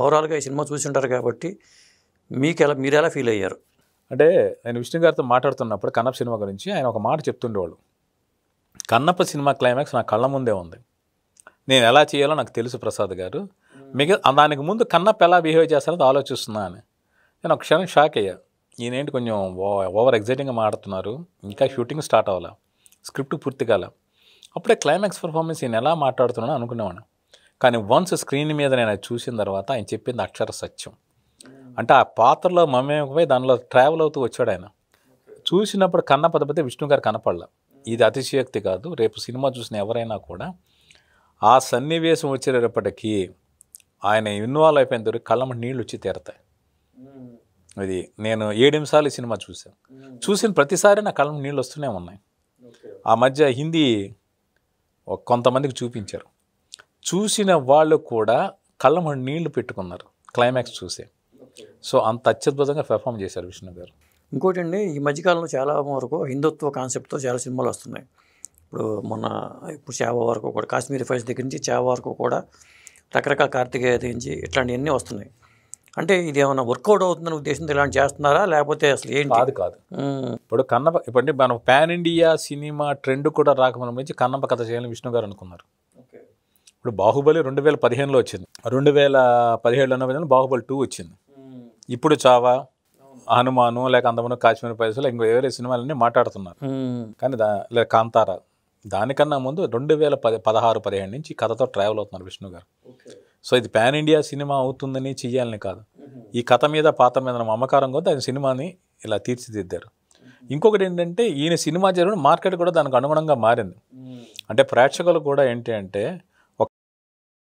ఓవరాల్గా ఈ సినిమా చూసి ఉంటారు కాబట్టి మీరు ఎలా ఫీల్ అయ్యారు? అంటే నేను విష్ణు గారితో మాట్లాడుతున్నప్పుడు కన్నప్ప సినిమా గురించి ఆయన ఒక మాట చెప్తుండేవాళ్ళు. కన్నప్ప సినిమా క్లైమాక్స్ నా కళ్ళ ముందే ఉంది, నేను ఎలా చేయాలో నాకు తెలుసు ప్రసాద్ గారు, దానికి ముందు కన్నప్ప ఎలా బిహేవ్ చేస్తారో ఆలోచిస్తున్నా అని. నేను ఒక క్షణం షాక్ అయ్యా, ఈయనేంటి కొంచెం ఓవర్ ఎగ్జైటింగ్గా మాట్లాడుతున్నారు, ఇంకా షూటింగ్ స్టార్ట్ అవ్వాలా, స్క్రిప్ట్ పూర్తి కాల, అప్పుడే క్లైమాక్స్ పర్ఫార్మెన్స్ ఈయన ఎలా మాట్లాడుతున్నానో అనుకునేవాడిని. కానీ వన్స్ స్క్రీన్ మీద నేను అది చూసిన తర్వాత ఆయన చెప్పింది అక్షర సత్యం. అంటే ఆ పాత్రలో మమేకమై దానిలో ట్రావెల్ అవుతూ వచ్చాడు ఆయన. చూసినప్పుడు కన్నప్ప తప్పితే విష్ణు గారు కనపడలా. ఇది అతిశయోక్తి కాదు, రేపు సినిమా చూసిన ఎవరైనా కూడా ఆ సన్నివేశం వచ్చేటప్పటికీ ఆయన ఇన్వాల్వ్ అయిపోయిన దొరికి కళ్ళమ్మ నీళ్ళు వచ్చి తీరతాయి. అది నేను 7 నిమిషాలు ఈ సినిమా చూసాను. చూసిన ప్రతిసారి నా కళ్ళమ్మ నీళ్ళు వస్తూనే ఉన్నాయి. ఆ మధ్య హిందీ కొంతమందికి చూపించారు, చూసిన వాళ్ళు కూడా కళ్ళమ్మ నీళ్లు పెట్టుకున్నారు క్లైమాక్స్ చూసే. సో అంత అత్యద్భుతంగా పెర్ఫామ్ చేశారు విష్ణు గారు. ఇంకోటి అండి, ఈ మధ్యకాలంలో చాలా వరకు హిందుత్వ కాన్సెప్ట్తో చాలా సినిమాలు వస్తున్నాయి. ఇప్పుడు చావ వరకు కూడా, కాశ్మీరీ ఫైల్స్ దగ్గర నుంచి చావ వరకు కూడా రకరకాల కార్తికేయ నుంచి ఇట్లాంటివన్నీ వస్తున్నాయి. అంటే ఇది ఏమైనా వర్కౌట్ అవుతుందని ఉద్దేశంతో ఇలాంటి చేస్తున్నారా, లేకపోతే అసలు ఏంటి? కాదు ఇప్పుడు కన్నప్ప ఇప్పుడు మనం పాన్ ఇండియా సినిమా ట్రెండ్ కూడా రాకముందు నుంచి కన్నప్ప కథ చేయాలని విష్ణు గారు అనుకున్నారు. ఇప్పుడు బాహుబలి 2015లో వచ్చింది, 2017లో బాహుబలి 2 వచ్చింది, ఇప్పుడు చావా, హనుమాను, లేక అంతమంది కాశ్మీర్ ఫైల్స్, ఇంకో వేరే సినిమాలన్నీ మాట్లాడుతున్నారు. కానీ లేక కాంతారా, దానికన్నా ముందు 2016-17 నుంచి కథతో ట్రావెల్ అవుతున్నారు విష్ణు గారు. సో ఇది పాన్ ఇండియా సినిమా అవుతుందని చెయ్యాలని కాదు, ఈ కథ మీద పాత్ర మీద మమకారం కొద్ది ఆయన సినిమాని ఇలా తీర్చిదిద్దారు. ఇంకొకటి ఏంటంటే ఈయన సినిమా జరిగిన మార్కెట్ కూడా దానికి అనుగుణంగా మారింది. అంటే ప్రేక్షకులు కూడా ఏంటి అంటే